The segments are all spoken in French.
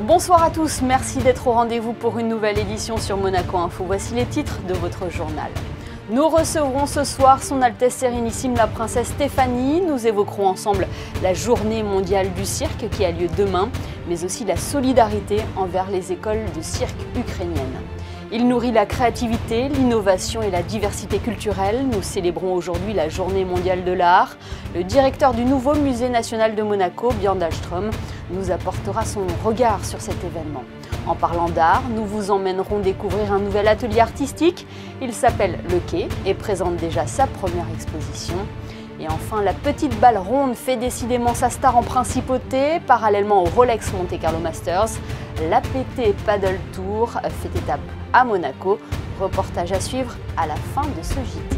Bonsoir à tous, merci d'être au rendez-vous pour une nouvelle édition sur Monaco Info. Voici les titres de votre journal. Nous recevrons ce soir Son Altesse Sérénissime la Princesse Stéphanie. Nous évoquerons ensemble la Journée mondiale du cirque qui a lieu demain, mais aussi la solidarité envers les écoles de cirque ukrainiennes. Il nourrit la créativité, l'innovation et la diversité culturelle. Nous célébrons aujourd'hui la Journée mondiale de l'art. Le directeur du nouveau Musée national de Monaco, Björn Dahlström, nous apportera son regard sur cet événement. En parlant d'art, nous vous emmènerons découvrir un nouvel atelier artistique. Il s'appelle Le Quai et présente déjà sa première exposition. Et enfin, la petite balle ronde fait décidément sa star en principauté. Parallèlement au Rolex Monte Carlo Masters, l'APT Paddle Tour fait étape à Monaco. Reportage à suivre à la fin de ce JT.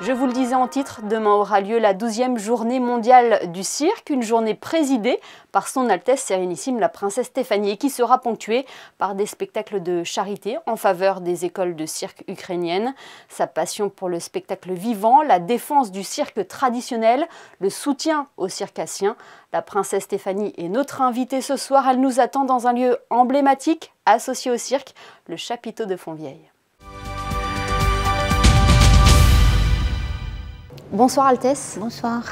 Je vous le disais en titre, demain aura lieu la 12e journée mondiale du cirque, une journée présidée par Son Altesse Sérénissime la Princesse Stéphanie et qui sera ponctuée par des spectacles de charité en faveur des écoles de cirque ukrainiennes. Sa passion pour le spectacle vivant, la défense du cirque traditionnel, le soutien aux circassiens. La Princesse Stéphanie est notre invitée ce soir. Elle nous attend dans un lieu emblématique associé au cirque, le chapiteau de Fontvieille. Bonsoir Altesse. Bonsoir.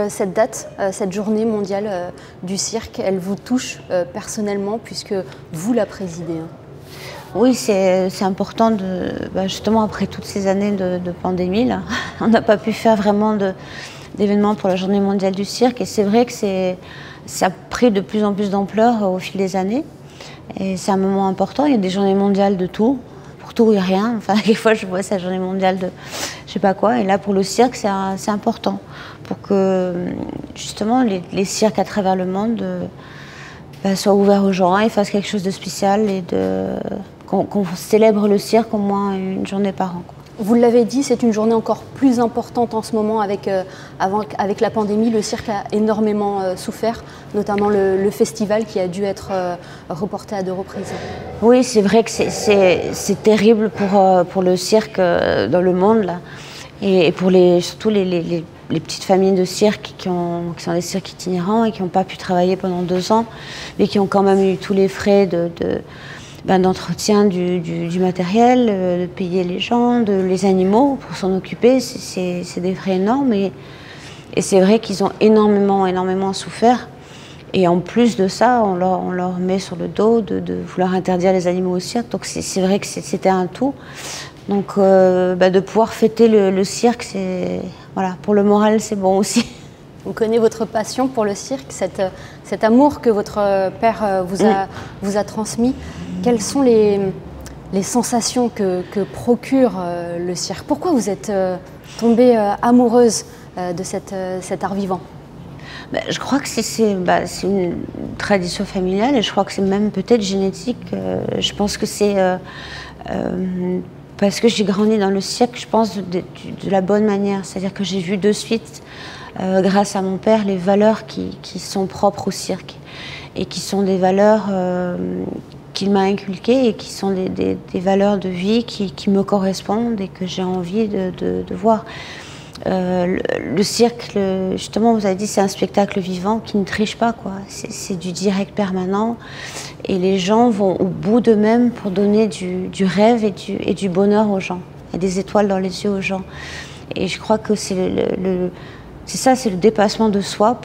Cette date, cette journée mondiale du cirque, elle vous touche personnellement puisque vous la présidez. Oui, c'est important, justement après toutes ces années de pandémie, là, on n'a pas pu faire vraiment d'événements pour la journée mondiale du cirque et c'est vrai que ça a pris de plus en plus d'ampleur au fil des années et c'est un moment important, il y a des journées mondiales de tout. Pour tout et rien, enfin quelquefois je vois cette journée mondiale de je sais pas quoi, et là pour le cirque c'est important pour que justement les cirques à travers le monde soient ouverts aux gens et fassent quelque chose de spécial et qu'on célèbre le cirque au moins une journée par an, quoi. Vous l'avez dit, c'est une journée encore plus importante en ce moment avec la pandémie. Le cirque a énormément souffert, notamment le festival qui a dû être reporté à 2 reprises. Oui, c'est vrai que c'est terrible pour le cirque dans le monde, là. Et pour surtout les petites familles de cirque qui sont des cirques itinérants et qui n'ont pas pu travailler pendant 2 ans, mais qui ont quand même eu tous les frais d'entretien du matériel, de payer les gens, les animaux pour s'en occuper, c'est des frais énormes et c'est vrai qu'ils ont énormément souffert. Et en plus de ça, on leur met sur le dos de vouloir interdire les animaux au cirque, donc c'est vrai que c'était un tout. Donc de pouvoir fêter le cirque, voilà, pour le moral c'est bon aussi. On connaît votre passion pour le cirque, cet amour que votre père vous a transmis. Quelles sont les sensations que procure le cirque? Pourquoi vous êtes tombée amoureuse de cet art vivant? Je crois que c'est une tradition familiale et je crois que c'est même peut-être génétique. Je pense que c'est parce que j'ai grandi dans le cirque, je pense de la bonne manière. C'est-à-dire que j'ai vu de suite, grâce à mon père, les valeurs qui sont propres au cirque et qui sont des valeurs qu'il m'a inculquées et qui sont des valeurs de vie qui me correspondent et que j'ai envie de voir. Le cirque, justement, vous avez dit, c'est un spectacle vivant qui ne triche pas, quoi. C'est du direct permanent et les gens vont au bout d'eux-mêmes pour donner du rêve et du bonheur aux gens. Il y a des étoiles dans les yeux aux gens. Et je crois que c'est c'est le dépassement de soi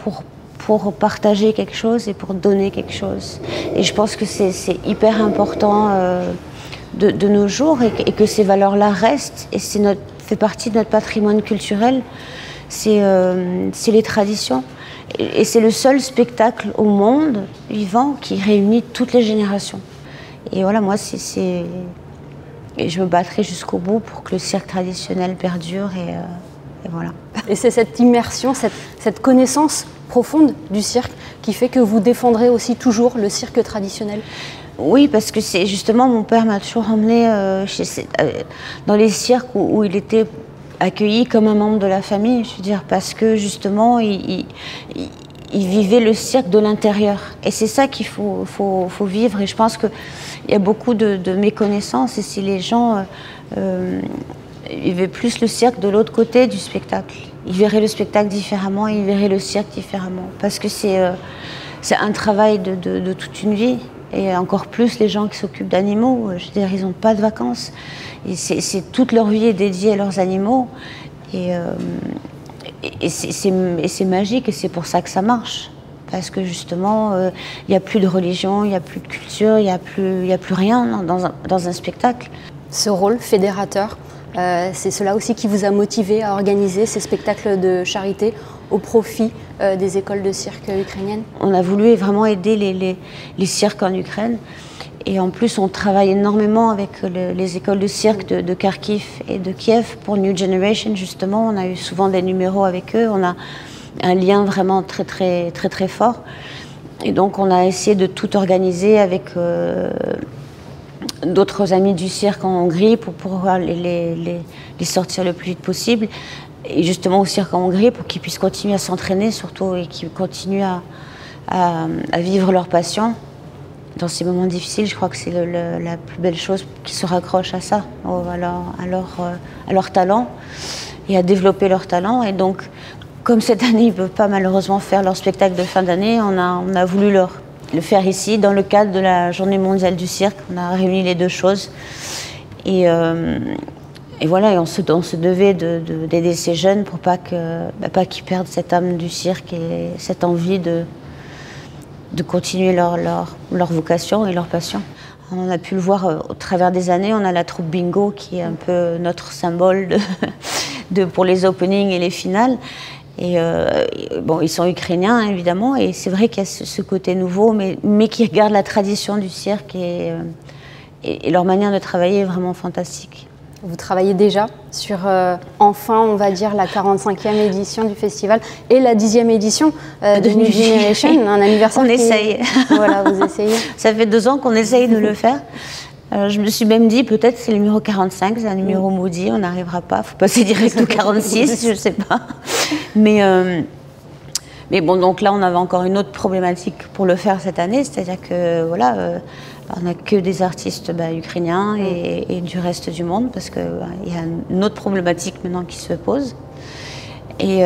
pour partager quelque chose et pour donner quelque chose. Et je pense que c'est hyper important de nos jours et que ces valeurs-là restent et fait partie de notre patrimoine culturel, c'est les traditions. Et c'est le seul spectacle au monde vivant qui réunit toutes les générations. Et voilà, moi, et je me battrai jusqu'au bout pour que le cirque traditionnel perdure et voilà. Et c'est cette immersion, cette connaissance profonde du cirque qui fait que vous défendrez aussi toujours le cirque traditionnel? Oui, parce que c'est justement, mon père m'a toujours emmené dans les cirques où il était accueilli comme un membre de la famille, je veux dire, parce que justement, il vivait le cirque de l'intérieur. Et c'est ça qu'il faut vivre. Et je pense qu'il y a beaucoup de méconnaissances. Et si les gens vivaient plus le cirque de l'autre côté du spectacle, ils verraient le spectacle différemment, ils verraient le cirque différemment. Parce que c'est un travail de toute une vie. Et encore plus les gens qui s'occupent d'animaux, je veux dire, ils n'ont pas de vacances. C'est toute leur vie est dédiée à leurs animaux. Et c'est magique et c'est pour ça que ça marche. Parce que justement, il n'y a plus de religion, il n'y a plus de culture, il n'y a plus rien dans un spectacle. Ce rôle fédérateur, c'est cela aussi qui vous a motivé à organiser ces spectacles de charité au profit des écoles de cirque ukrainiennes? On a voulu vraiment aider les cirques en Ukraine. Et en plus, on travaille énormément avec les écoles de cirque de Kharkiv et de Kiev pour New Generation, justement. On a eu souvent des numéros avec eux. On a un lien vraiment très fort. Et donc, on a essayé de tout organiser avec d'autres amis du cirque en Hongrie pour pouvoir les sortir le plus vite possible. Et justement au cirque en Hongrie pour qu'ils puissent continuer à s'entraîner surtout et qu'ils continuent à vivre leur passion. Dans ces moments difficiles, je crois que c'est la plus belle chose qui se raccroche à ça, à leur talent et à développer leur talent. Et donc, comme cette année, ils ne peuvent pas malheureusement faire leur spectacle de fin d'année, on a voulu le faire ici, dans le cadre de la Journée mondiale du cirque. On a réuni les deux choses. Et voilà, et on se devait d'aider ces jeunes pour pas qu'ils perdent cette âme du cirque et cette envie de continuer leur vocation et leur passion. On a pu le voir au travers des années. On a la troupe Bingo qui est un peu notre symbole pour les openings et les finales. Et bon, ils sont ukrainiens évidemment, et c'est vrai qu'il y a ce côté nouveau, mais qui regarde la tradition du cirque et leur manière de travailler est vraiment fantastique. Vous travaillez déjà sur, enfin, on va dire, la 45e édition du festival et la 10e édition de New Generation, un anniversaire. On essaye. Voilà, vous essayez. Ça fait 2 ans qu'on essaye de le faire. Je me suis même dit, peut-être c'est le numéro 45, c'est un numéro maudit, on n'arrivera pas, il faut passer direct au 46, je ne sais pas. Mais bon, donc là, on avait encore une autre problématique pour le faire cette année, c'est-à-dire que, voilà, on n'a que des artistes ukrainiens et du reste du monde, parce qu'il y a une autre problématique maintenant qui se pose. Et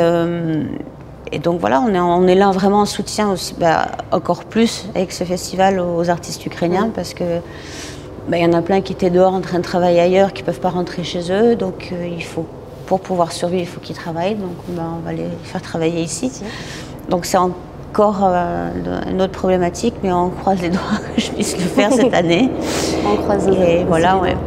donc voilà, on est là vraiment en soutien aussi, encore plus avec ce festival aux artistes ukrainiens, parce que il y en a plein qui étaient dehors en train de travailler ailleurs, qui ne peuvent pas rentrer chez eux, donc il faut, pour pouvoir survivre, il faut qu'ils travaillent, donc on va les faire travailler ici. Donc c'est encore une autre problématique, mais on croise les doigts que je puisse le faire cette année. On croise les doigts. Et voilà, ouais.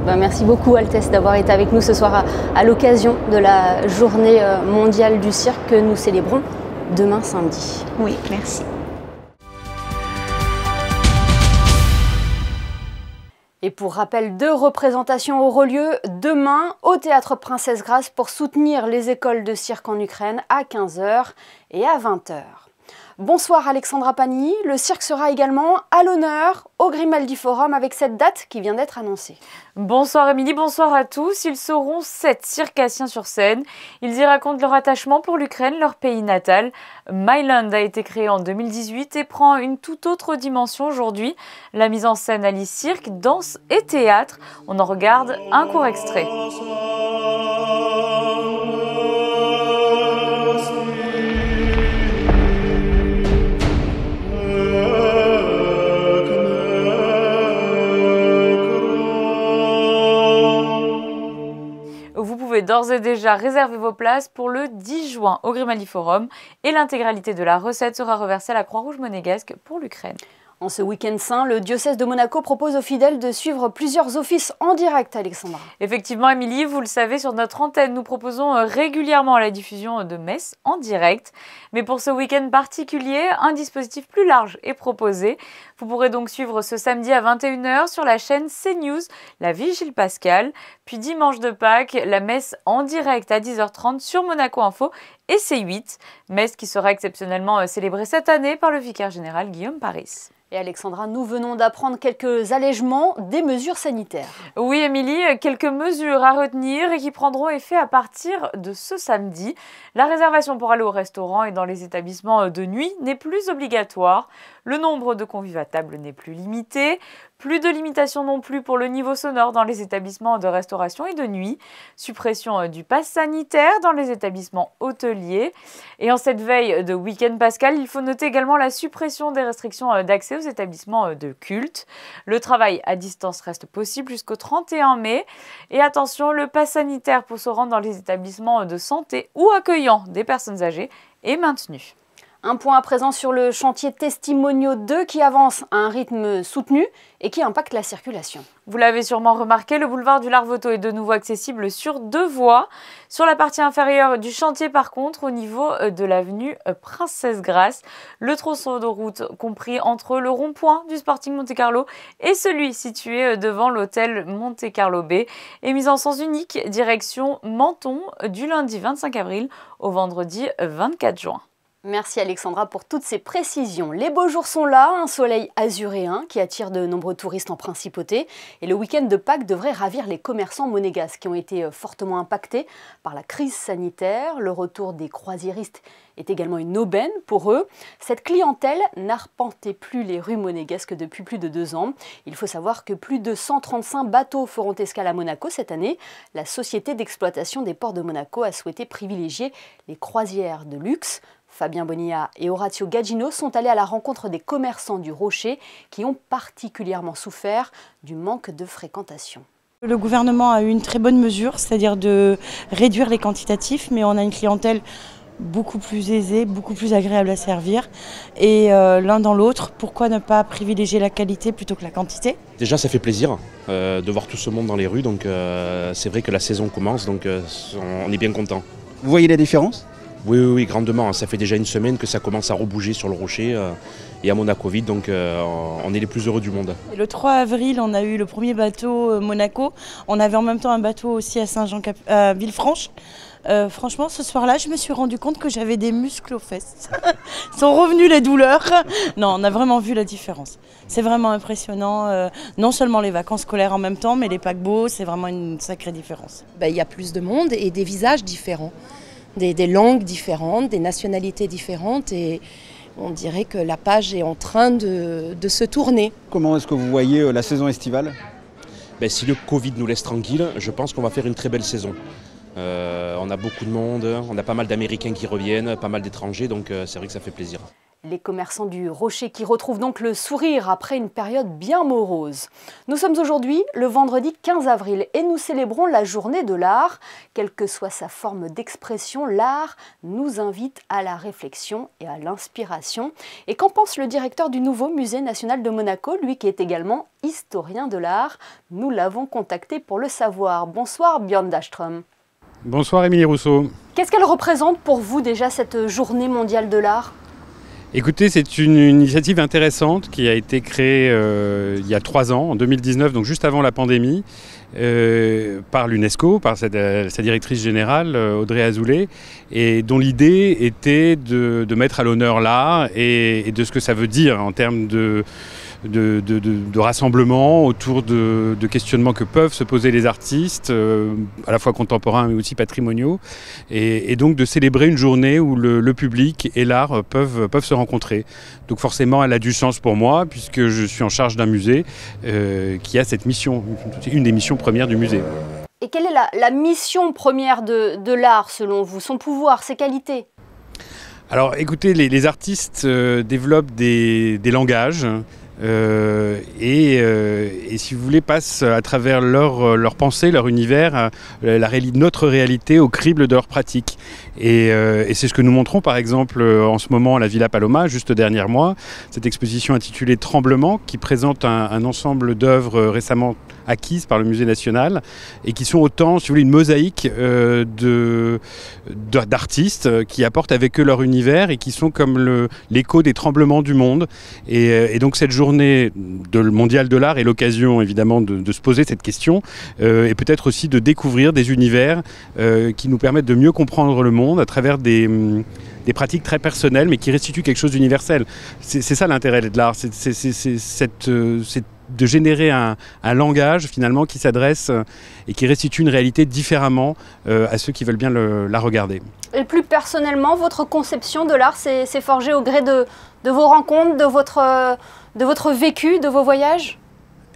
Merci beaucoup Altesse d'avoir été avec nous ce soir à l'occasion de la journée mondiale du cirque que nous célébrons demain samedi. Oui, merci. Et pour rappel, 2 représentations auront lieu demain au Théâtre Princesse Grace pour soutenir les écoles de cirque en Ukraine à 15 h et à 20 h. Bonsoir Alexandra Pani, le cirque sera également à l'honneur au Grimaldi Forum avec cette date qui vient d'être annoncée. Bonsoir Émilie, bonsoir à tous. Ils seront 7 circassiens sur scène. Ils y racontent leur attachement pour l'Ukraine, leur pays natal. Myland a été créé en 2018 et prend une toute autre dimension aujourd'hui. La mise en scène allie cirque, danse et théâtre. On en regarde un court extrait. Vous pouvez d'ores et déjà réserver vos places pour le 10 juin au Grimaldi Forum et l'intégralité de la recette sera reversée à la Croix-Rouge monégasque pour l'Ukraine. En ce week-end saint, le diocèse de Monaco propose aux fidèles de suivre plusieurs offices en direct, Alexandra. Effectivement, Émilie, vous le savez, sur notre antenne, nous proposons régulièrement la diffusion de messes en direct. Mais pour ce week-end particulier, un dispositif plus large est proposé. Vous pourrez donc suivre ce samedi à 21 h sur la chaîne CNews, la Vigile Pascale. Puis dimanche de Pâques, la messe en direct à 10 h 30 sur Monaco Info et C8. Messe qui sera exceptionnellement célébrée cette année par le vicaire général Guillaume Paris. Et Alexandra, nous venons d'apprendre quelques allègements des mesures sanitaires. Oui, Émilie, quelques mesures à retenir et qui prendront effet à partir de ce samedi. La réservation pour aller au restaurant et dans les établissements de nuit n'est plus obligatoire. Le nombre de convives à table n'est plus limité. Plus de limitation non plus pour le niveau sonore dans les établissements de restauration et de nuit. Suppression du pass sanitaire dans les établissements hôteliers. Et en cette veille de week-end pascal, il faut noter également la suppression des restrictions d'accès aux établissements de culte. Le travail à distance reste possible jusqu'au 31 mai. Et attention, le pass sanitaire pour se rendre dans les établissements de santé ou accueillant des personnes âgées est maintenu. Un point à présent sur le chantier Testimoniaux 2 qui avance à un rythme soutenu et qui impacte la circulation. Vous l'avez sûrement remarqué, le boulevard du Larvoto est de nouveau accessible sur 2 voies. Sur la partie inférieure du chantier par contre, au niveau de l'avenue Princesse Grace, le tronçon de route compris entre le rond-point du Sporting Monte-Carlo et celui situé devant l'hôtel Monte-Carlo Bay est mis en sens unique direction Menton du lundi 25 avril au vendredi 24 juin. Merci Alexandra pour toutes ces précisions. Les beaux jours sont là, un soleil azuréen qui attire de nombreux touristes en principauté. Et le week-end de Pâques devrait ravir les commerçants monégasques qui ont été fortement impactés par la crise sanitaire. Le retour des croisiéristes est également une aubaine pour eux. Cette clientèle n'arpentait plus les rues monégasques depuis plus de 2 ans. Il faut savoir que plus de 135 bateaux feront escale à Monaco cette année. La société d'exploitation des ports de Monaco a souhaité privilégier les croisières de luxe. Fabien Bonilla et Orazio Gagino sont allés à la rencontre des commerçants du Rocher qui ont particulièrement souffert du manque de fréquentation. Le gouvernement a eu une très bonne mesure, c'est-à-dire de réduire les quantitatifs, mais on a une clientèle beaucoup plus aisée, beaucoup plus agréable à servir. Et l'un dans l'autre, pourquoi ne pas privilégier la qualité plutôt que la quantité? Déjà, ça fait plaisir de voir tout ce monde dans les rues, donc c'est vrai que la saison commence, donc on est bien content. Vous voyez la différence ? Oui, grandement. Ça fait déjà une semaine que ça commence à rebouger sur le Rocher et à Monaco vide, donc on est les plus heureux du monde. Et le 3 avril, on a eu le premier bateau Monaco. On avait en même temps un bateau aussi à Saint-Jean, à Villefranche. Franchement, ce soir-là, je me suis rendu compte que j'avais des muscles aux fesses. Sont revenues les douleurs. Non, on a vraiment vu la différence. C'est vraiment impressionnant. Non seulement les vacances scolaires en même temps, mais les paquebots, c'est vraiment une sacrée différence. Il y a plus de monde et des visages différents. Des langues différentes, des nationalités différentes et on dirait que la page est en train de se tourner. Comment est-ce que vous voyez la saison estivale ? Si le Covid nous laisse tranquille, je pense qu'on va faire une très belle saison. On a beaucoup de monde, on a pas mal d'Américains qui reviennent, pas mal d'étrangers, donc c'est vrai que ça fait plaisir. Les commerçants du Rocher qui retrouvent donc le sourire après une période bien morose. Nous sommes aujourd'hui le vendredi 15 avril et nous célébrons la journée de l'art. Quelle que soit sa forme d'expression, l'art nous invite à la réflexion et à l'inspiration. Et qu'en pense le directeur du nouveau musée national de Monaco, lui qui est également historien de l'art? Nous l'avons contacté pour le savoir. Bonsoir Björn Dahlström. Bonsoir Émilie Rousseau. Qu'est-ce qu'elle représente pour vous déjà cette journée mondiale de l'art ? Écoutez, c'est une initiative intéressante qui a été créée il y a 3 ans, en 2019, donc juste avant la pandémie, par l'UNESCO, par sa directrice générale, Audrey Azoulay, et dont l'idée était de mettre à l'honneur l'art et de ce que ça veut dire en termes de rassemblement autour de questionnements que peuvent se poser les artistes, à la fois contemporains mais aussi patrimoniaux, et donc de célébrer une journée où le public et l'art peuvent se rencontrer. Donc forcément, elle a du sens pour moi, puisque je suis en charge d'un musée qui a cette mission, c'est une des missions premières du musée. Et quelle est la mission première de l'art selon vous, son pouvoir, ses qualités ? Alors écoutez, les artistes développent des langages, et si vous voulez, passent à travers leur pensée, leur univers, notre réalité au crible de leur pratique. Et c'est ce que nous montrons par exemple en ce moment à la Villa Paloma, juste derrière moi, cette exposition intitulée Tremblement, qui présente un ensemble d'œuvres récemment acquises par le Musée national et qui sont autant, si vous voulez, une mosaïque d'artistes qui apportent avec eux leur univers et qui sont comme l'écho des tremblements du monde. Et donc cette journée mondiale de l'art est l'occasion évidemment de se poser cette question et peut-être aussi de découvrir des univers qui nous permettent de mieux comprendre le monde à travers des pratiques très personnelles mais qui restituent quelque chose d'universel. C'est ça l'intérêt de l'art, c'est cette de générer un langage finalement qui s'adresse et qui restitue une réalité différemment à ceux qui veulent bien la regarder. Et plus personnellement, votre conception de l'art s'est forgée au gré de vos rencontres, de votre vécu, de vos voyages ?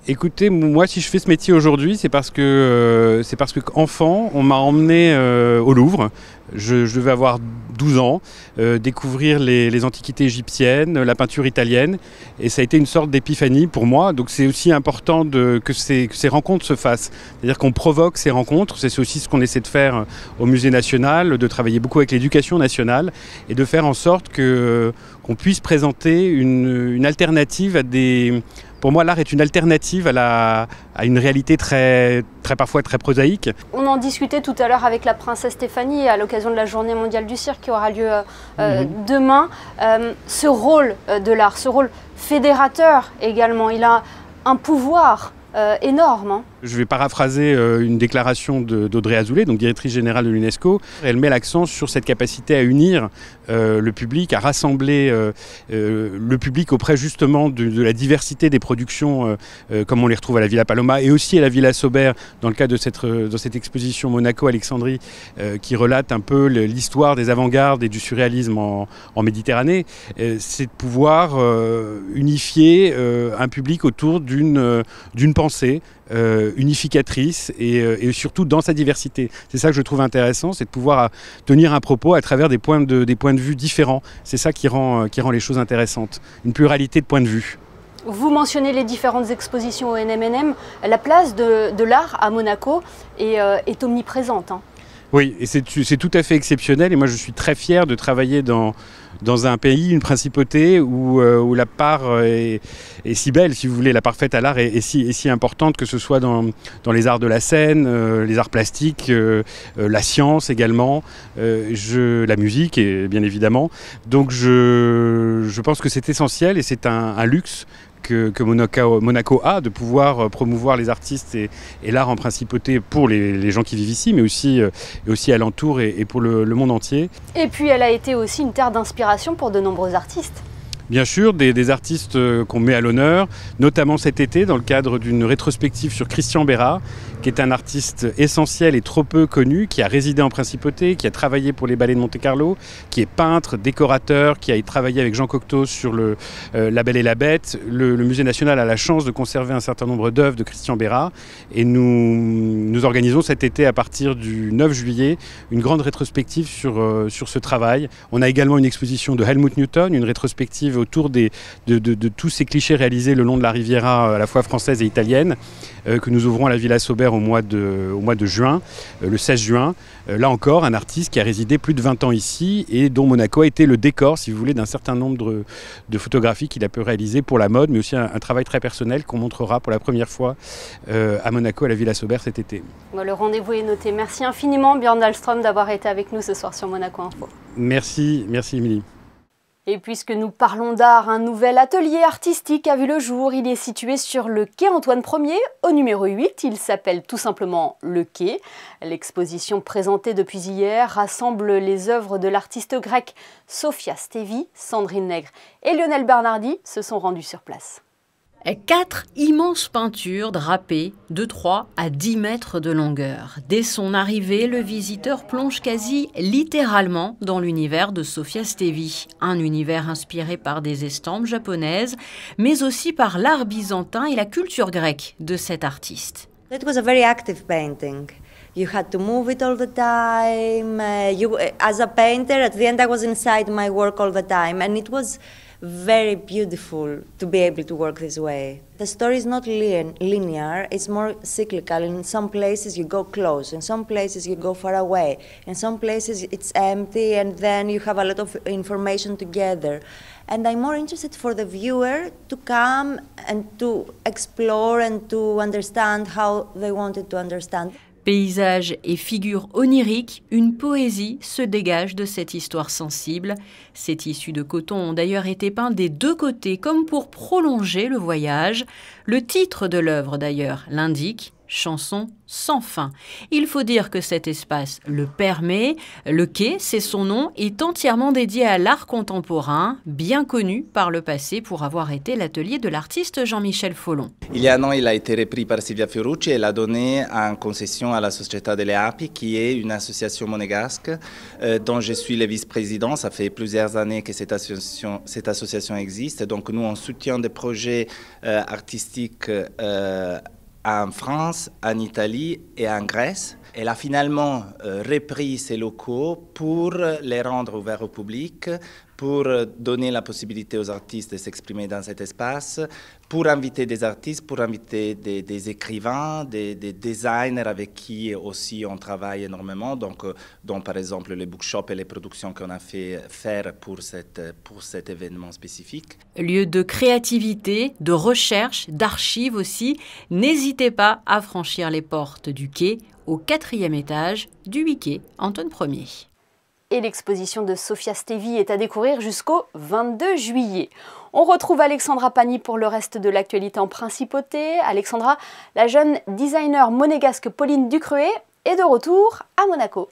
Écoutez, moi si je fais ce métier aujourd'hui, c'est parce que enfant, on m'a emmené au Louvre. Je devais avoir 12 ans, découvrir les antiquités égyptiennes, la peinture italienne, et ça a été une sorte d'épiphanie pour moi. Donc c'est aussi important que ces rencontres se fassent. C'est-à-dire qu'on provoque ces rencontres, c'est aussi ce qu'on essaie de faire au Musée national, de travailler beaucoup avec l'éducation nationale, et de faire en sorte qu'on puisse présenter une alternative à des... Pour moi, l'art est une alternative à une réalité très parfois très prosaïque. On en discutait tout à l'heure avec la princesse Stéphanie à l'occasion de la Journée mondiale du cirque qui aura lieu demain. Ce rôle de l'art, ce rôle fédérateur également, il a un pouvoir énorme. Hein. Je vais paraphraser une déclaration d'Audrey Azoulay, donc directrice générale de l'UNESCO. Elle met l'accent sur cette capacité à unir le public, à rassembler le public auprès justement de la diversité des productions comme on les retrouve à la Villa Paloma et aussi à la Villa Saubert dans le cadre de cette exposition Monaco-Alexandrie qui relate un peu l'histoire des avant-gardes et du surréalisme en Méditerranée. C'est de pouvoir unifier un public autour d'une pensée unificatrice et surtout dans sa diversité. C'est ça que je trouve intéressant, c'est de pouvoir tenir un propos à travers des points de vue différents. C'est ça qui rend les choses intéressantes. Une pluralité de points de vue. Vous mentionnez les différentes expositions au NMNM. La place de l'art à Monaco est omniprésente. Hein. Oui, et c'est tout à fait exceptionnel. Et moi, je suis très fier de travailler dans un pays, une principauté où la part est si belle, si vous voulez, la part faite à l'art est si importante, que ce soit dans les arts de la scène, les arts plastiques, la science également, la musique et bien évidemment. Donc je pense que c'est essentiel et c'est un luxe que Monaco a, de pouvoir promouvoir les artistes et l'art en principauté pour les gens qui vivent ici, mais aussi alentour et pour le monde entier. Et puis elle a été aussi une terre d'inspiration pour de nombreux artistes. Bien sûr, des artistes qu'on met à l'honneur, notamment cet été dans le cadre d'une rétrospective sur Christian Bérard, qui est un artiste essentiel et trop peu connu, qui a résidé en principauté, qui a travaillé pour les ballets de Monte-Carlo, qui est peintre, décorateur, qui a travaillé avec Jean Cocteau sur La Belle et la Bête. Le Musée national a la chance de conserver un certain nombre d'œuvres de Christian Bérard et nous organisons cet été à partir du 9 juillet une grande rétrospective sur ce travail. On a également une exposition de Helmut Newton, une rétrospective autour de tous ces clichés réalisés le long de la Riviera à la fois française et italienne que nous ouvrons à la Villa Saubert au mois de juin, le 16 juin. Là encore, un artiste qui a résidé plus de 20 ans ici et dont Monaco a été le décor, si vous voulez, d'un certain nombre de photographies qu'il a pu réaliser pour la mode, mais aussi un travail très personnel qu'on montrera pour la première fois à Monaco, à la Villa Saubert cet été. Bon, le rendez-vous est noté. Merci infiniment, Björn Dahlström, d'avoir été avec nous ce soir sur Monaco Info. Merci Émilie. Et puisque nous parlons d'art, un nouvel atelier artistique a vu le jour. Il est situé sur le quai Antoine Ier, au numéro 8. Il s'appelle tout simplement Le Quai. L'exposition présentée depuis hier rassemble les œuvres de l'artiste grec Sofia Stevi, Sandrine Nègre et Lionel Bernardi se sont rendus sur place. 4 immenses peintures drapées de 3 à 10 mètres de longueur. Dès son arrivée, le visiteur plonge quasi littéralement dans l'univers de Sofia Stevi. Un univers inspiré par des estampes japonaises, mais aussi par l'art byzantin et la culture grecque de cet artiste. It was a very active painting. You had to move it all the time. As a painter, at the end I was inside my work all the time, and it was very beautiful to be able to work this way. The story is not linear, it's more cyclical. In some places you go close, in some places you go far away, in some places it's empty and then you have a lot of information together. And I'm more interested for the viewer to come and to explore and to understand how they wanted to understand. Paysages et figures oniriques, une poésie se dégage de cette histoire sensible. Ces tissus de coton ont d'ailleurs été peints des deux côtés comme pour prolonger le voyage. Le titre de l'œuvre d'ailleurs l'indique, chansons sans fin. Il faut dire que cet espace le permet. Le quai, c'est son nom, est entièrement dédié à l'art contemporain, bien connu par le passé pour avoir été l'atelier de l'artiste Jean-Michel Folon. Il y a un an, il a été repris par Silvia Fiorucci et l'a donné en concession à la Società delle Api, qui est une association monégasque dont je suis le vice-président. Ça fait plusieurs années que cette association existe. Donc nous, on soutient des projets artistiques en France, en Italie et en Grèce. Elle a finalement repris ces locaux pour les rendre ouverts au public, pour donner la possibilité aux artistes de s'exprimer dans cet espace, pour inviter des artistes, pour inviter des écrivains, des designers avec qui aussi on travaille énormément, donc, dont par exemple les bookshops et les productions qu'on a fait faire pour cet événement spécifique. Lieu de créativité, de recherche, d'archives aussi, n'hésitez pas à franchir les portes du quai au 4e étage du 8 quai Antoine Ier. Et l'exposition de Sofia Stevi est à découvrir jusqu'au 22 juillet. On retrouve Alexandra Pani pour le reste de l'actualité en principauté. Alexandra, la jeune designer monégasque Pauline Ducruet est de retour à Monaco.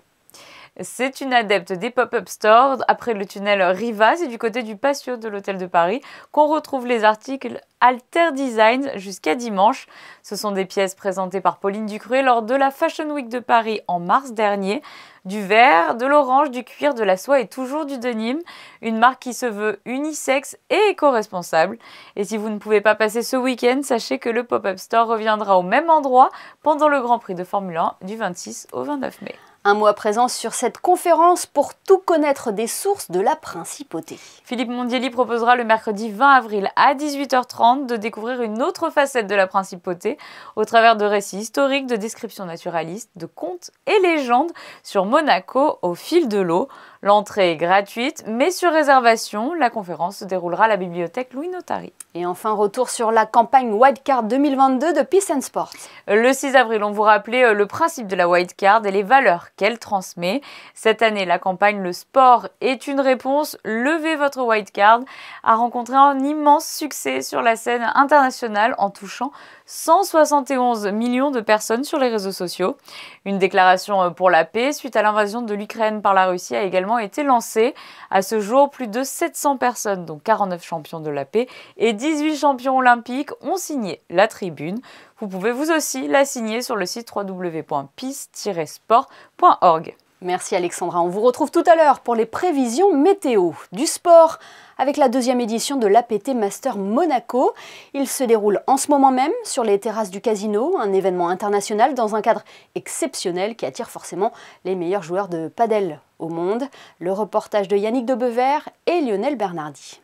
C'est une adepte des pop-up stores. Après le tunnel Riva, c'est du côté du patio de l'Hôtel de Paris qu'on retrouve les articles Alter Design jusqu'à dimanche. Ce sont des pièces présentées par Pauline Ducruet lors de la Fashion Week de Paris en mars dernier. Du vert, de l'orange, du cuir, de la soie et toujours du denim. Une marque qui se veut unisexe et éco-responsable. Et si vous ne pouvez pas passer ce week-end, sachez que le pop-up store reviendra au même endroit pendant le Grand Prix de Formule 1 du 26 au 29 mai. Un mot à présent sur cette conférence pour tout connaître des sources de la principauté. Philippe Mondielli proposera le mercredi 20 avril à 18h30 de découvrir une autre facette de la principauté au travers de récits historiques, de descriptions naturalistes, de contes et légendes sur Monaco au fil de l'eau. L'entrée est gratuite, mais sur réservation. La conférence se déroulera à la bibliothèque Louis Notari. Et enfin, retour sur la campagne Wildcard 2022 de Peace and Sport. Le 6 avril, on vous rappelait le principe de la Wildcard et les valeurs qu'elle transmet. Cette année, la campagne Le sport est une réponse. Levez votre Wildcard a rencontré un immense succès sur la scène internationale en touchant 171 millions de personnes sur les réseaux sociaux. Une déclaration pour la paix suite à l'invasion de l'Ukraine par la Russie a également été lancée. À ce jour, plus de 700 personnes, dont 49 champions de la paix et 18 champions olympiques, ont signé la tribune. Vous pouvez vous aussi la signer sur le site www.peace-sport.org. Merci Alexandra, on vous retrouve tout à l'heure pour les prévisions météo du sport avec la 2e édition de l'APT Master Monaco. Il se déroule en ce moment même sur les terrasses du casino, un événement international dans un cadre exceptionnel qui attire forcément les meilleurs joueurs de padel au monde. Le reportage de Yannick Debevert et Lionel Bernardi.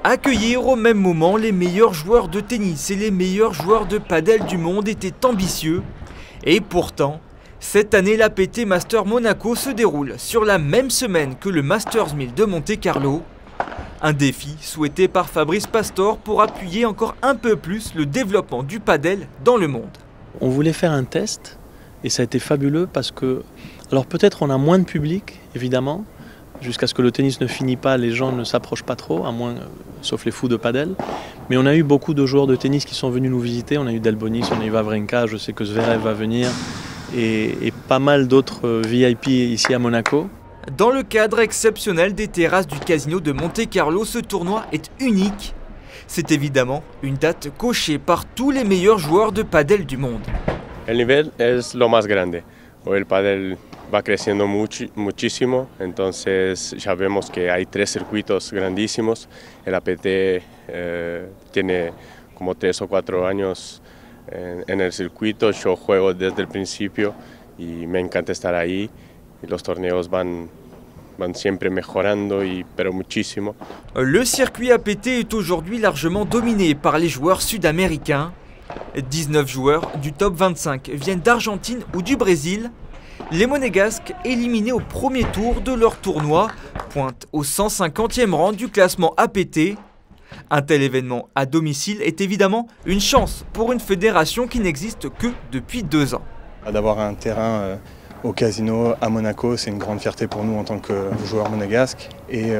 Accueillir au même moment les meilleurs joueurs de tennis et les meilleurs joueurs de padel du monde était ambitieux. Et pourtant, cette année, l'APT Master Monaco se déroule sur la même semaine que le Masters 1000 de Monte-Carlo. Un défi souhaité par Fabrice Pastor pour appuyer encore un peu plus le développement du padel dans le monde. On voulait faire un test et ça a été fabuleux parce que, alors peut-être on a moins de public, évidemment, jusqu'à ce que le tennis ne finisse pas, les gens ne s'approchent pas trop, à moins, sauf les fous de padel. Mais on a eu beaucoup de joueurs de tennis qui sont venus nous visiter. On a eu Delbonis, on a eu Wawrinka, je sais que Zverev va venir et pas mal d'autres VIP ici à Monaco. Dans le cadre exceptionnel des terrasses du casino de Monte-Carlo, ce tournoi est unique. C'est évidemment une date cochée par tous les meilleurs joueurs de padel du monde. El nivel es lo más grande. Hoy el padel va creciendo muchísimo, entonces ya vemos que hay 3 circuitos grandísimos. El APT tiene como 3 o 4 años en el circuito. Yo juego desde el principio y me encanta estar ahí. Y los torneos van siempre mejorando, pero muchísimo. Le circuit APT est aujourd'hui largement dominé par les joueurs sud-américains. 19 joueurs du top 25 viennent d'Argentine ou du Brésil. Les Monégasques, éliminés au premier tour de leur tournoi, pointent au 150e rang du classement APT. Un tel événement à domicile est évidemment une chance pour une fédération qui n'existe que depuis 2 ans. D'avoir un terrain au casino à Monaco, c'est une grande fierté pour nous en tant que joueurs monégasques. Et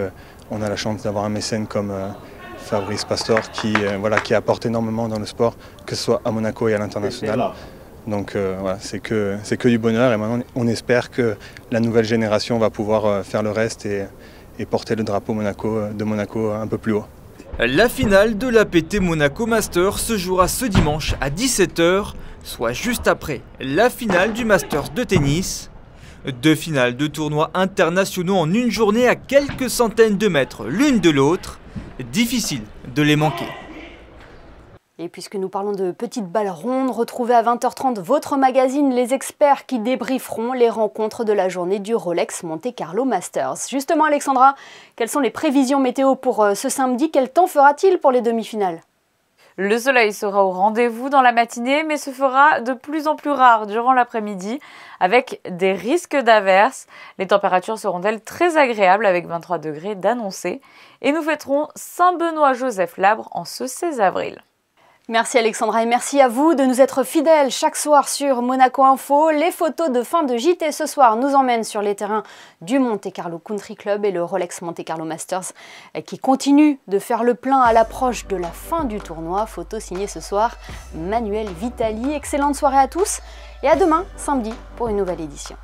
on a la chance d'avoir un mécène comme Fabrice Pastor qui apporte énormément dans le sport, que ce soit à Monaco et à l'international. Donc voilà, c'est que du bonheur et maintenant on espère que la nouvelle génération va pouvoir faire le reste et porter le drapeau de Monaco un peu plus haut. La finale de l'APT Monaco Masters se jouera ce dimanche à 17 h, soit juste après la finale du Masters de tennis. 2 finales de tournois internationaux en une journée à quelques centaines de mètres l'une de l'autre. Difficile de les manquer. Et puisque nous parlons de petites balles rondes, retrouvez à 20h30 votre magazine Les Experts qui débrieferont les rencontres de la journée du Rolex Monte Carlo Masters. Justement Alexandra, quelles sont les prévisions météo pour ce samedi? Quel temps fera-t-il pour les demi-finales? Le soleil sera au rendez-vous dans la matinée, mais se fera de plus en plus rare durant l'après-midi, avec des risques d'averses. Les températures seront-elles très agréables, avec 23 degrés d'annoncés. Et nous fêterons Saint-Benoît-Joseph-Labre en ce 16 avril. Merci Alexandra et merci à vous de nous être fidèles chaque soir sur Monaco Info. Les photos de fin de JT ce soir nous emmènent sur les terrains du Monte Carlo Country Club et le Rolex Monte Carlo Masters qui continue de faire le plein à l'approche de la fin du tournoi. Photo signée ce soir Manuel Vitali. Excellente soirée à tous et à demain samedi pour une nouvelle édition.